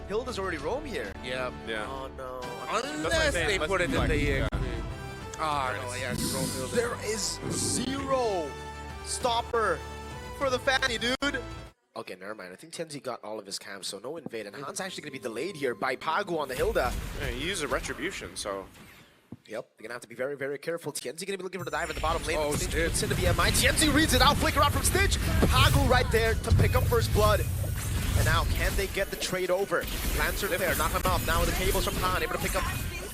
Hilda's already roam here. Yeah. Oh no. Unless they put it in the EXP. Ah, no, yeah, it's roam Hilda. There is zero stopper for the Fanny, dude. Okay, never mind. I think Tianzi got all of his camps, so no invade. And Han's actually going to be delayed here by Pagu on the Hilda. Yeah, he used a retribution, so... Yep, they're going to have to be very, very careful. Tianzi going to be looking for the dive at the bottom lane. Oh, Stitch Stitch. puts into the MI. Tianzi reads it out, flicker out from Stitch. Pagu right there to pick up first blood. And now, can they get the trade over? Lancer there, knock him out. Now with the cables from Han, able to pick up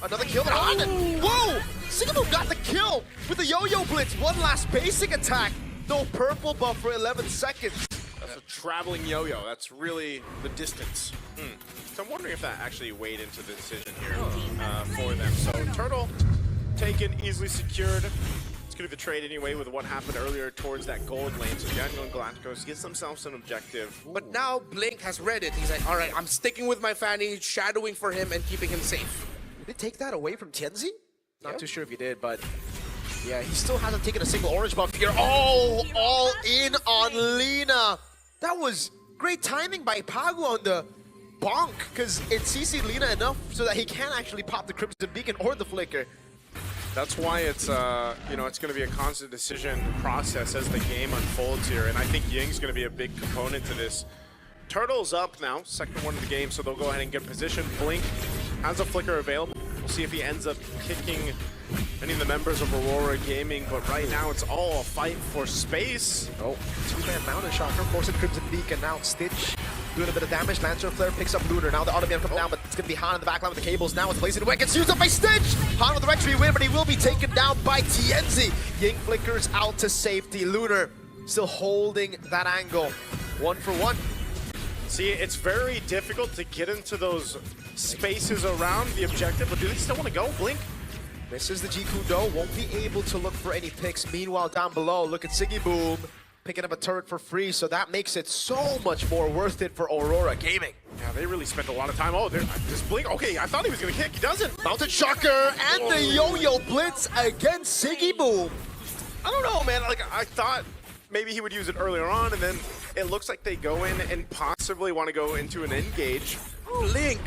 another kill. But Han, whoa! Sigmund got the kill with the yo-yo blitz. One last basic attack. No purple buff for 11 seconds. That's a traveling yo-yo. That's really the distance. So I'm wondering if that actually weighed into the decision here for them. So Turtle taken, easily secured. It's going to be the trade anyway with what happened earlier towards that gold lane. So Yangon Galacticos gets themselves an objective. But now Blink has read it. He's like, all right, I'm sticking with my Fanny, shadowing for him and keeping him safe. Did they take that away from Tianzi? Not too sure if he did, but yeah, he still hasn't taken a single orange buff here. Oh, all in on Lina. That was great timing by Pagu on the bonk, because it CC'd Lina enough so that he can actually pop the Crimson Beacon or the Flicker. That's why it's you know, it's going to be a constant decision process as the game unfolds here, and I think Ying's going to be a big component to this. Turtle's up now, second one of the game, so they'll go ahead and get position. Blink has a Flicker available. We'll see if he ends up kicking any of the members of Aurora Gaming, but right now it's all a fight for space. Oh, two-man mountain shocker, forcing Crimson Beacon. Now Stitch doing a bit of damage. Lancer Flare picks up Lunar. Now the Autobahn comes down, but it's going to be Han in the backline with the cables. Now it's Blazing Away. Gets used up by Stitch. Han with the retry win, but he will be taken down by Tianzi. Ying flickers out to safety. Lunar still holding that angle. 1 for 1. See, it's very difficult to get into those spaces around the objective, but do they still want to go? Blink? Misses the G-Kudo, won't be able to look for any picks. Meanwhile, down below, look at Siggy Boom picking up a turret for free, so that makes it so much more worth it for Aurora Gaming. Yeah, they really spent a lot of time. Oh, this Blink. Okay, I thought he was going to kick. He doesn't. Mounted Shocker and the Yo-Yo Blitz against Siggy Boom. I don't know, man. Like, I thought maybe he would use it earlier on, and then it looks like they go in and possibly want to go into an engage. Blink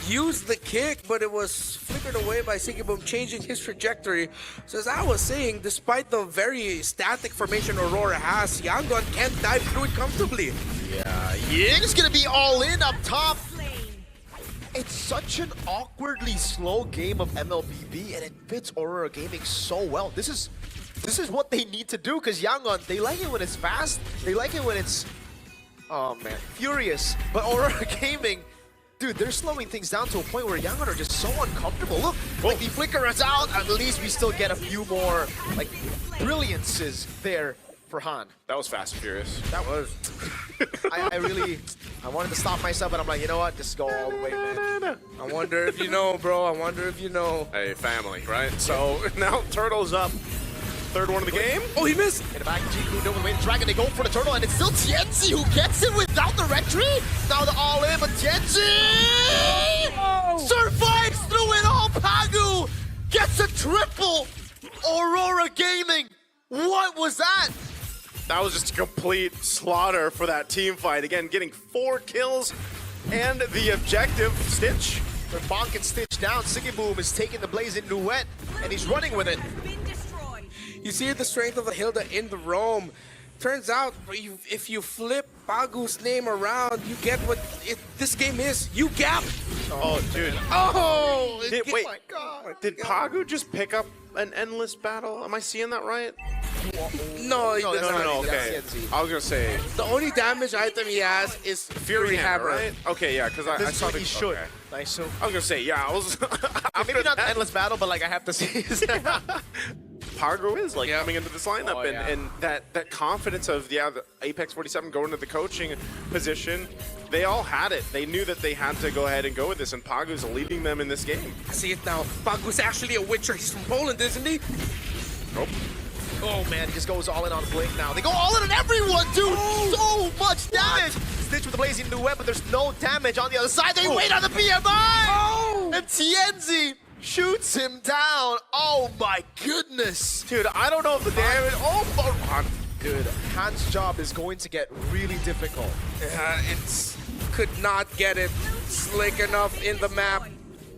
used the kick, but it was flickered away by Siggyboom, changing his trajectory. So as I was saying, despite the very static formation Aurora has, Yangon can't dive through it comfortably. Yeah, Ying's gonna be all in up top. It's such an awkwardly slow game of MLBB, and it fits Aurora Gaming so well. This is what they need to do, because Yangon, they like it when it's fast, they like it when it's, oh man, furious. But Aurora Gaming, dude, they're slowing things down to a point where Yangon are just so uncomfortable. Look, like the Flicker is out, at least we still get a few more, like, brilliances there for Han. That was fast and furious. That was. I wanted to stop myself, but I'm like, you know what? Just go all the way, man. I wonder if you know, bro. I wonder if you know. Hey, family, right? So now Turtle's up. Third one of the game. Oh, he missed. In the back, G-Crew doing the Dragon. They go for the Turtle, and it's still Tianzi who gets it without the retry. Now the all in, but Tianzi survives through it all. Pagu gets a triple. Aurora Gaming. What was that? That was just a complete slaughter for that team fight. Again, getting 4 kills and the objective. Stitch. They're bonking Stitch down. Siggy Boom is taking the Blazing Duet, and he's running with it. You see the strength of the Hilda in the roam. Turns out, if you flip Pagu's name around, you get what this game is. You gap. Oh, dude. Oh! Wait, my God. did Pagu just pick up an endless battle? Am I seeing that right? No, he does not. No, okay. I was gonna say The only damage item he has is Fury Hammer. right? Okay, yeah, because I saw the. He should. Okay. Nice. So I was gonna say, yeah, I was. maybe not the endless battle, but like I have to see. Pagu is like coming into this lineup, Oh, yeah. and that confidence of the Apex 47 going to the coaching position, they all had it. They knew that they had to go ahead and go with this, and Pagu's leading them in this game. I see it now. Pagu's actually a Witcher. He's from Poland, isn't he? Nope. Oh man, he just goes all in on Blink now. They go all in on everyone, dude! So much damage! Stitch with the Blazing Duet, but there's no damage on the other side. They wait on the PMI! And Tianzi shoots him down. Oh my goodness! Dude, I don't know if the damage. Dude, Han's job is going to get really difficult. It's could not get it slick enough in the map,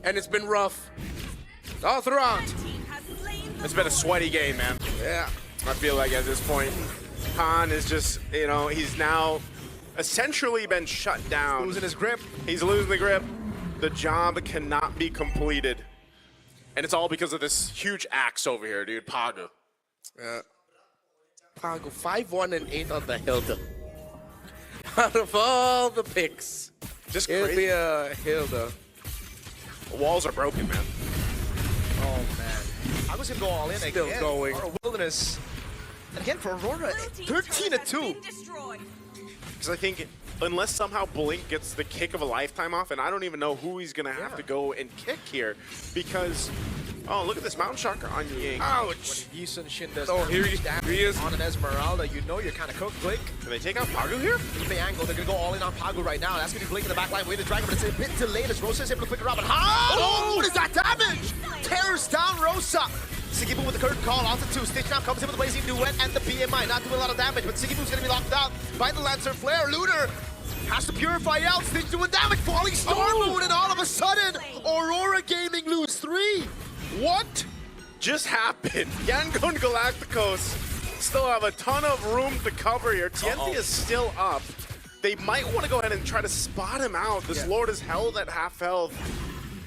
and it's been rough all throughout. It's been a sweaty game, man. Yeah. I feel like at this point, Han is just, you know, he's now essentially been shut down. Losing his grip. He's losing the grip. The job cannot be completed. And it's all because of this huge axe over here, dude, Pagu. Yeah. Pagu 5-1 and 8 on the Hilda. Out of all the picks, Just it'll crazy. be a Hilda. The walls are broken, man. Oh man. I was gonna go all in Still again. going. Aurora Wilderness. And again for Aurora, 13-2. Because I think unless somehow Blink gets the kick of a lifetime off, and I don't even know who he's going to have to go and kick here, because, oh, look at this Mountain Shocker on Ying. Ouch! When Yisun Shin does Oh, here he is. on an Esmeralda, you know you're kind of cooked, Blink. Can they take out Pagu here? Look at the angle, they're gonna go all in on Pagu right now. That's gonna be Blink in the back line, way to drag him, but it's a bit delayed as Rosa is able to flick it around. But oh, what is that damage? Tears down Rosa. Sigiboo with the curtain call, onto 2. Stitch now comes in with the Blazing Duet and the BMI. Not doing a lot of damage, but Sigiboo's gonna be locked out by the Lancer Flare. Lunar has to purify out. Stitch doing damage, falling Storm Moon, and all of a sudden, Aurora Gaming lose 3. What just happened? Yangon Galacticos still have a ton of room to cover here. TNT is still up. They might want to go ahead and try to spot him out. This Lord is held at half health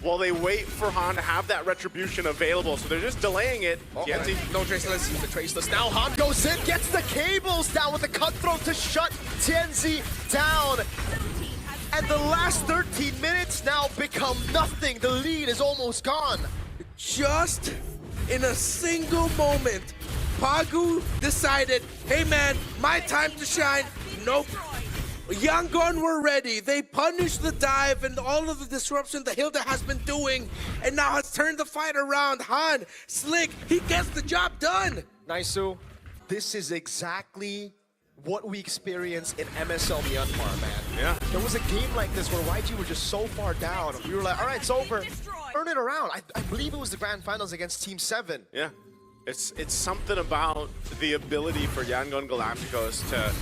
while they wait for Han to have that retribution available. So they're just delaying it. TNT, No traceless. The traceless now. Han goes in, gets the cables down with the cutthroat to shut Tianzi down. And the last 13 minutes now become nothing. The lead is almost gone. Just in a single moment, Pagu decided, hey man, my time to shine. Nope. Yangon were ready. They punished the dive and all of the disruption the Hilda has been doing, and now has turned the fight around. Han, slick, he gets the job done. Naisu, this is exactly what we experienced in MSL Myanmar, man. Yeah. There was a game like this where YG were just so far down. We were like, all right, it's over. Turn it around. I believe it was the grand finals against Team 7. yeah. It's something about the ability for Yangon Galacticos to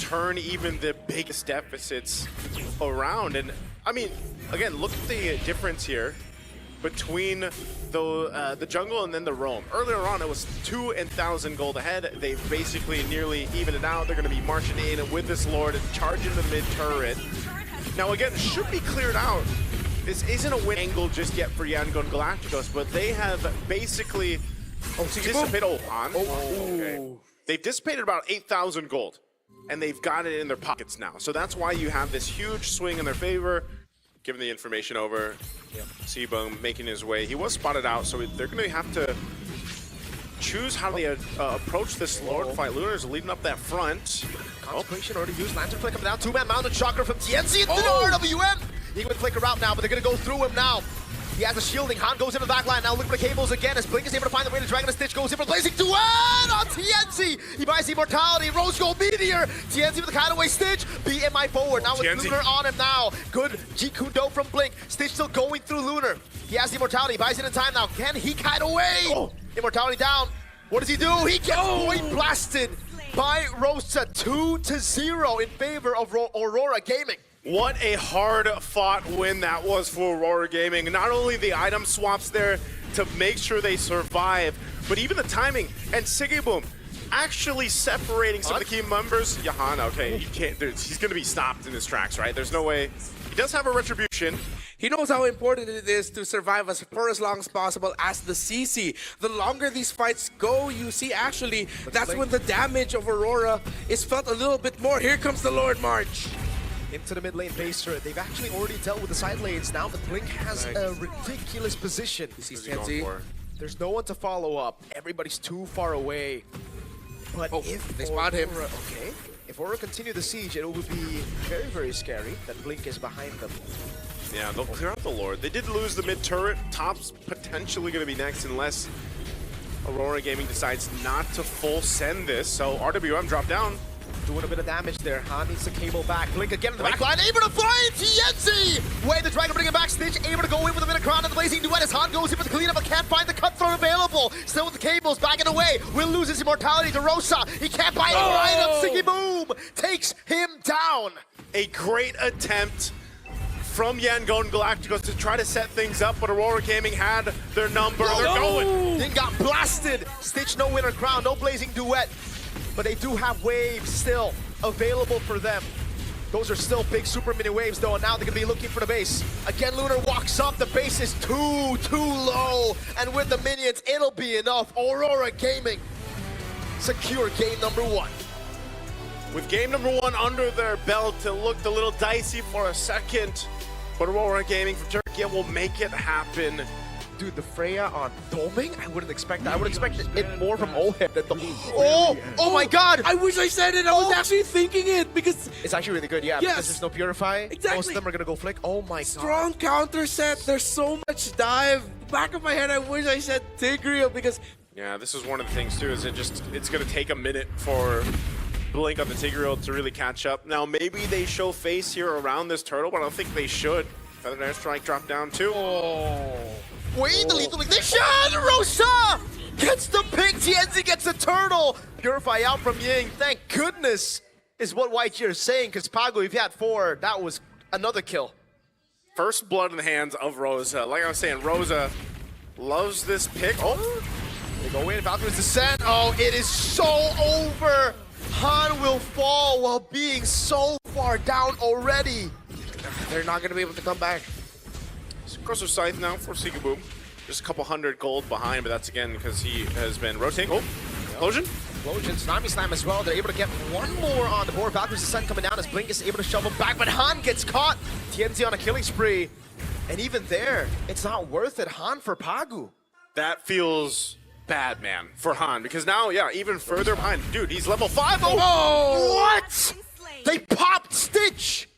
turn even the biggest deficits around. And I mean, again, look at the difference here between the jungle and then the roam. Earlier on, it was 2 and 1,000 gold ahead. They've basically nearly evened it out. They're going to be marching in with this Lord and charging the mid turret. Now again, should be cleared out. This isn't a win angle just yet for Yangon Galacticos, but they have basically dissipated. Okay. They've dissipated about 8,000 gold, and they've got it in their pockets now. So that's why you have this huge swing in their favor. Giving the information over. Seaboom making his way. He was spotted out, so they're going to have to choose how they approach this Lord fight. Lunar's leading up that front. Consecration already used. Lantern Flick coming down. 2-man mounted shocker from TNC into the RWM. He can flicker out now, but they're going to go through him now. He has a shielding. Han goes into the back line now. Look for the cables again as Blink is able to find the way to Dragon. Stitch goes in for Blazing Duet on TNC. He buys Immortality. Rose Gold Meteor. TNC with the Kindaway Stitch. BMI forward. Now with TNC. Lunar on him now. Good G Kundo from Blink. Stitch still going through Lunar. He has the Immortality. Buys it in time now. Can he kite away? Immortality down. What does he do? He gets point blasted by Rosa. 2-0 in favor of Aurora Gaming. What a hard-fought win that was for Aurora Gaming. Not only the item swaps there to make sure they survive, but even the timing. And Sigibum actually separating some of the key members. Yahan, okay, he can't. He's going to be stopped in his tracks, right? There's no way. He does have a retribution. He knows how important it is to survive for as long as possible as the CC. The longer these fights go, you see actually, that's when the damage of Aurora is felt a little bit more. Here comes the Lord March. Into the mid lane base turret. They've actually already dealt with the side lanes now, but Blink has a ridiculous position. There's no one to follow up. Everybody's too far away. But if they spot him. Okay. If Aurora continue the siege, it will be very, very scary that Blink is behind them. Yeah, they'll clear out the Lord. They did lose the mid turret. Top's potentially going to be next unless Aurora Gaming decides not to full send this. So RWM dropped down. Doing a bit of damage there. Han needs the cable back. Blink again in the back line. Able to fly in TNC! Way the Dragon bringing back Stitch. Able to go in with a bit of crown and the Blazing Duet as Han goes in for the cleanup but can't find the cutthroat available. Still with the cables. Backing away. Will lose his immortality to Rosa. He can't buy it right up. Siggy Boom takes him down. A great attempt from Yangon Galacticos to try to set things up, but Aurora Gaming had their number. They're going. Then got blasted. Stitch, no winner crown, no blazing duet. But they do have waves still available for them. Those are still big super mini waves though, and now they're gonna be looking for the base. Again, Lunar walks up, the base is too low. And with the minions, it'll be enough. Aurora Gaming secure game number 1. With game number 1 under their belt, it looked a little dicey for a second, but Aurora Gaming from Turkey will make it happen. Dude, the Freya on Doming? I wouldn't expect that. I would expect it more from Oheb than the... Oh my god! I wish I said it. I was actually thinking it because It's actually really good, yeah, because there's no Purify. Exactly. Most of them are gonna go Flick. Oh my god. strong counter set. There's so much dive. Back of my head, I wish I said Tigreal because Yeah, this is one of the things too, is it's gonna take a minute for Blink on the Tigreal to really catch up. Now, maybe they show face here around this turtle, but I don't think they should. Feather Airstrike drop down too. Wait, the lethal ignition! Rosa gets the pick. TNZ gets the turtle. Purify out from Ying. Thank goodness is what White Cheer is saying, because Pago, if you had 4, that was another kill. First blood in the hands of Rosa. Like I was saying, Rosa loves this pick. Oh, They go in, Valkyrie's descent. Oh, it is so over. Han will fall while being so far down already. they're not going to be able to come back. Crosser Scythe now for Seekaboom. Just a couple hundred gold behind, but that's again because he has been rotating. Oh, Explosion. Explosion, Tsunami Slam as well. They're able to get one more on the board. Valkyrie's descent coming down as Blink is able to shove him back, but Han gets caught. TNZ on a killing spree. And even there, it's not worth it. Han for Pagu. That feels bad, man, for Han, because now, yeah, even further behind. Dude, he's level 5. Oh, what? They popped Stitch.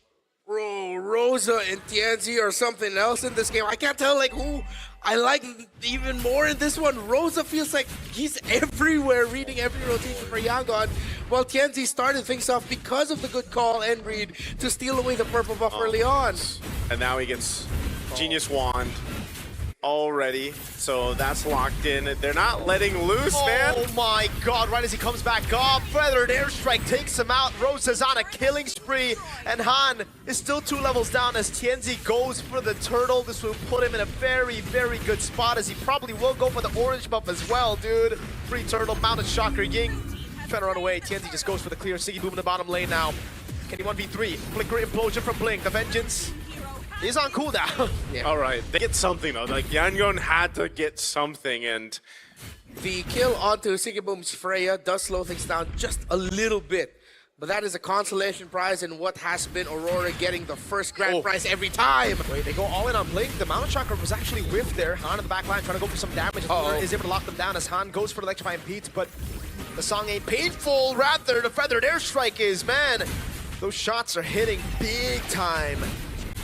Bro, Rosa and Tianzi are something else in this game. I can't tell like who I like even more in this one. Rosa feels like he's everywhere, reading every rotation for Yangon, while Tianzi started things off because of the good call and read to steal away the purple buff early on. And now he gets Genius Wand already, so that's locked in. They're not letting loose, man. Oh my god, right as he comes back up, Feathered Airstrike takes him out. Rosa's on a killing spree, and Han is still 2 levels down as Tianzi goes for the turtle. This will put him in a very, very good spot, as he probably will go for the orange buff as well, dude. Free turtle, mounted Chakra Ying. Trying to run away, Tianzi just goes for the clear. Siggy Boom in the bottom lane now. Can he 1v3? Flicker Implosion from Blink, the Vengeance. He's on cooldown. Yeah. All right, they get something though. Like Yangon had to get something, and The kill onto Sigiboom's Freya does slow things down just a little bit. But that is a consolation prize in what has been Aurora getting the first grand prize every time. Wait, they go all in on Blink. The Mountain Chakra was actually whiffed there. Han in the back line trying to go for some damage. Lunar is able to lock them down as Han goes for the Electrifying Beats, but the song ain't painful. Rather, the Feathered Airstrike is, man. Those shots are hitting big time.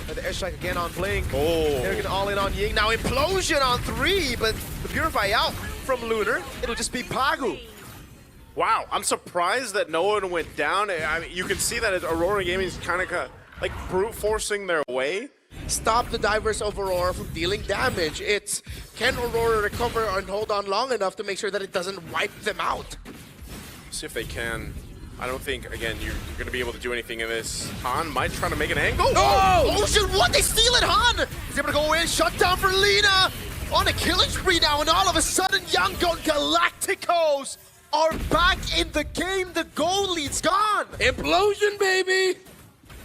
And the Airstrike again on Blink. They're getting all in on Ying. Now Implosion on 3, but the Purify out from Lunar. It'll just be Pagu. wow, I'm surprised that no one went down. I mean, you can see that Aurora Gaming is kind of like brute forcing their way. Stop the divers of Aurora from dealing damage. It's can Aurora recover and hold on long enough to make sure that it doesn't wipe them out? See if they can. I don't think, again, you're going to be able to do anything in this. Han might try to make an angle. Oh shit, what? They steal it, Han! He's able to go in, shut down for Lina! On a killing spree now, and all of a sudden, Yangon Galacticos are back in the game. The goal lead's gone! Implosion, baby!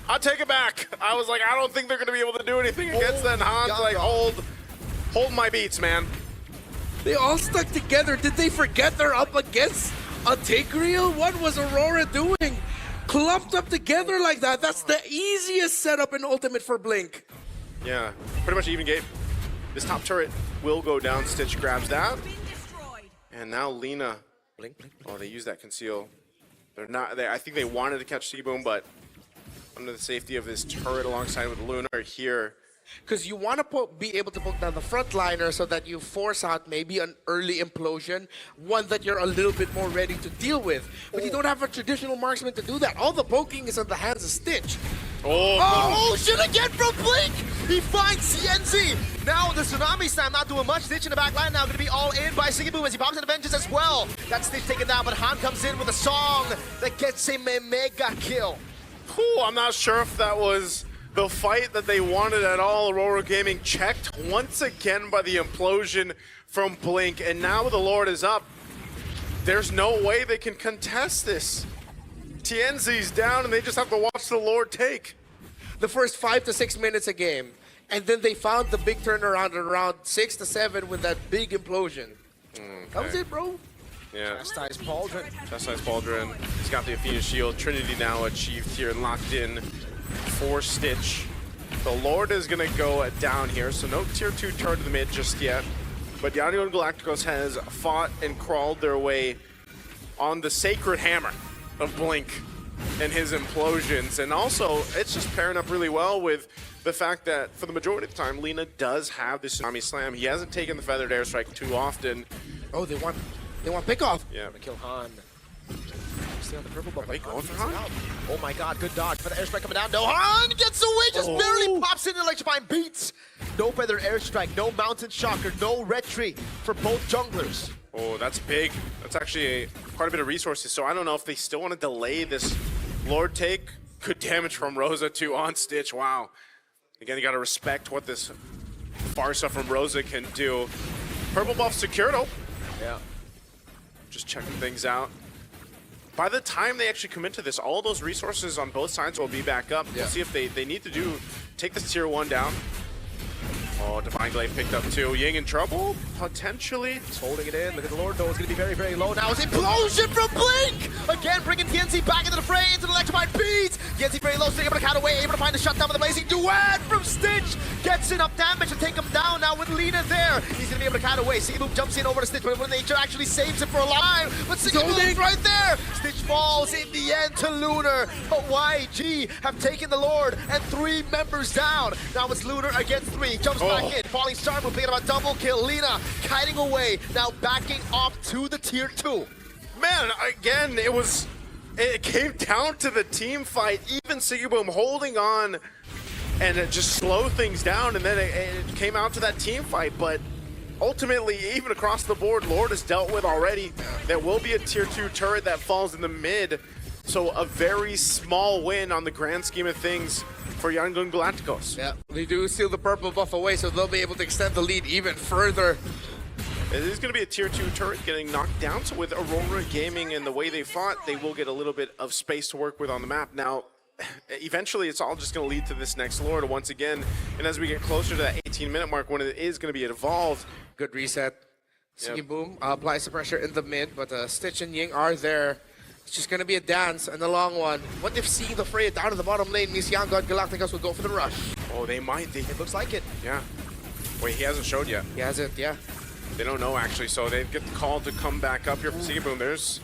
I'll take it back. I was like, I don't think they're going to be able to do anything against that. Han's God. like, hold my beats, man. They all stuck together. Did they forget they're up against a Tigreal? What was Aurora doing? Clumped up together like that. That's the easiest setup in Ultimate for Blink. Yeah, pretty much even game. This top turret will go down. Stitch grabs that. And now Lina. Blink. Oh, they use that conceal. They're not. I think they wanted to catch Seaboom, but under the safety of this turret alongside with Lunar here. Because you want to be able to poke down the frontliner so that you force out maybe an early implosion, one that you're a little bit more ready to deal with. But you don't have a traditional marksman to do that. All the poking is on the hands of Stitch. Oh, shit again from Blink! He finds CNZ! Now the Tsunami Slam not doing much. Stitch in the back line now going to be all in by Siggy Boom as he pops into Vengeance as well. That's Stitch taken down, but Han comes in with a song that gets him a mega kill. Ooh, I'm not sure if that was the fight that they wanted at all. Aurora Gaming checked once again by the implosion from Blink, and now the Lord is up. There's no way they can contest this. TNZ's down, and they just have to watch the Lord take. The first 5 to 6 minutes a game, and then they found the big turnaround around 6 to 7 with that big implosion. That was it, bro. Yeah. Chastise Pauldron. Chastise Pauldron. He's got the Athena Shield. Trinity now achieved here and locked in for Stitch. The Lord is going to go down here, so no tier 2 turn to the mid just yet. But Yangon Galacticos has fought and crawled their way on the sacred hammer of Blink and his implosions. And also, it's just pairing up really well with the fact that for the majority of the time, Lina does have the Tsunami Slam. He hasn't taken the Feathered Airstrike too often. Oh, they want pickoff. Yeah. Gonna kill Han. Stay on the purple buff. Are they going for Han? Oh my god, good dodge. Feather airstrike coming down. No, Han gets away, just barely pops in electrifying beats. No feather airstrike, no mountain shocker, no retreat for both junglers. Oh, that's big. That's actually quite a bit of resources. So I don't know if they still want to delay this Lord take. Good damage from Rosa too on Stitch. Wow. Again, you got to respect what this Farsa from Rosa can do. Purple buff secured. Oh. Yeah. Just checking things out. By the time they actually commit to this, all those resources on both sides will be back up. We'll see if they need to take this tier 1 down. Oh, Divine Glaive picked up too. Ying in trouble, potentially. He's holding it in. Look at the Lord, though. It's going to be very, very low now. It's implosion from Blink! Again, bringing TNC back into the fray, into the electrified beats. TNC very low, still able to count away, able to find the shutdown with the blazing duet from Stitch. Gets enough damage to take him down now with Lina there. He's going to be able to count away. Seaboom jumps in over to Stitch, but when nature actually saves him for a line. But Seaboom's right there. Stitch falls in the end to Lunar. But YG have taken the Lord and 3 members down. Now it's Lunar against 3. Jumps back in. Falling Star Move, picking up a double kill. Lina kiting away, now backing off to the tier 2. Man, again, it came down to the team fight. Even Sigiboom holding on and it just slowed things down, and then it came out to that team fight. But ultimately, even across the board, Lord is dealt with already. There will be a tier 2 turret that falls in the mid. So a very small win on the grand scheme of things for Yangon Galacticos. Yeah, they do steal the purple buff away, so they'll be able to extend the lead even further. It is going to be a tier 2 turret getting knocked down, so with Aurora Gaming and the way they fought, they will get a little bit of space to work with on the map. Now, eventually it's all just going to lead to this next Lord once again, and as we get closer to that 18-minute mark when it is going to be involved. Good reset. Sigiboom applies the pressure in the mid, but Stitch and Ying are there. It's just going to be a dance and a long one. What if seeing the fray down in the bottom lane means Yangon Galacticos will go for the rush? Oh, they might. It looks like it. Yeah. Wait, he hasn't showed yet. He hasn't, yeah. They don't know, actually, so they get the call to come back up here from Seaboom. There's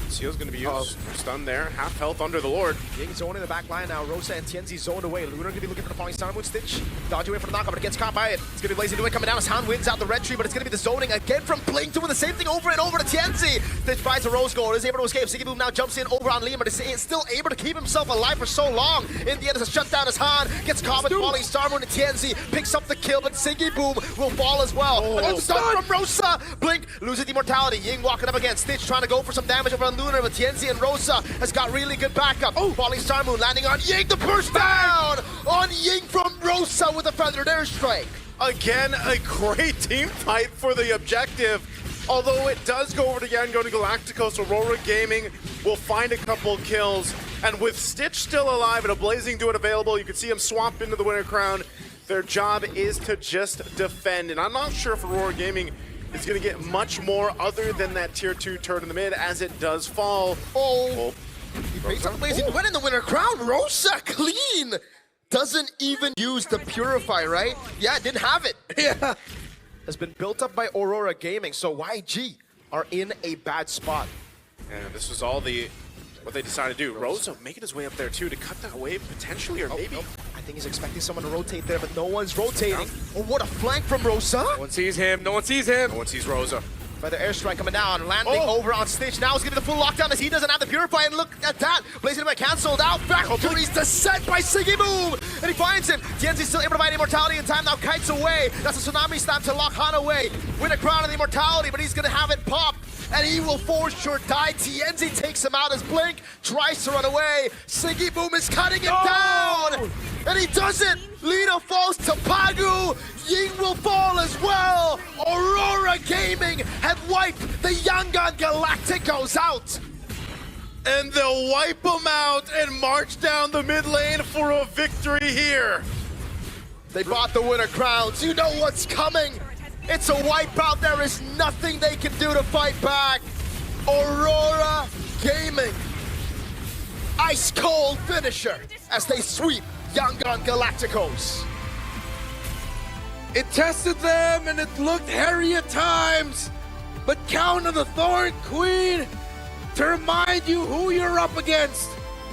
Seal's going to be used. Stun there. Half health under the Lord. Ying zone in the back line now. Rosa and TNZ zoned away. Lunar going to be looking for the falling star. Stitch dodge away from the knockup, but it gets caught by it. It's going to be Blazing Duet coming down as Han wins out the red tree, but it's going to be the zoning again from Blink doing the same thing over and over to TNZ. Stitch finds a Rose Gold, is able to escape. Sigiboom now jumps in over on Liam, but is still able to keep himself alive for so long. In the end, it's a shutdown as Han gets caught with falling star moon, and TNZ picks up the kill, but Sigiboom will fall as well. And stun from Rosa. Blink loses the immortality. Ying walking up again. Stitch trying to go for some damage over on Lunar, but TNZ and Rosa has got really good backup. Falling Star Moon landing on Ying. The burst down on Ying from Rosa with a feathered airstrike. Again, a great team fight for the objective. Although it does go over to Yangon Galacticos, Aurora Gaming will find a couple kills. And with Stitch still alive and a Blazing Duet available, you can see him swap into the winner crown. Their job is to just defend. And I'm not sure if Aurora Gaming is going to get much more other than that tier 2 turret in the mid as it does fall. He picks up Blazing Duet in the winner crown. Rosa clean. Doesn't even use the Purify, right? Yeah, didn't have it. Yeah. Has been built up by Aurora Gaming, so YG are in a bad spot. And this was all what they decided to do. Rosa making his way up there too to cut that wave potentially, or maybe. I think he's expecting someone to rotate there, but no one's rotating. Oh, what a flank from Rosa. No one sees him. No one sees him. No one sees Rosa. Feather airstrike coming down, landing over on Stitch. Now it's going to be the full lockdown as he doesn't have the Purify, and look at that. Blazing Duet cancelled out. Factory's descent by Sigiboom, and he finds him. TNZ still able to find immortality in time, now kites away. That's a Tsunami Slam to lock Han away. Win a crown of the immortality, but he's going to have it pop, and he will for sure die. TNZ takes him out as Blink tries to run away. Sigiboom is cutting him down. And he does it! Lina falls to Pagu! Ying will fall as well! Aurora Gaming had wiped the Yangon Galacticos out! And they'll wipe them out and march down the mid lane for a victory here. They bought the winner crowns. You know what's coming. It's a wipeout. There is nothing they can do to fight back. Aurora Gaming. Ice cold finisher as they sweep Yangon Galacticos. It tested them and it looked hairy at times, but count on the Thorn Queen to remind you who you're up against.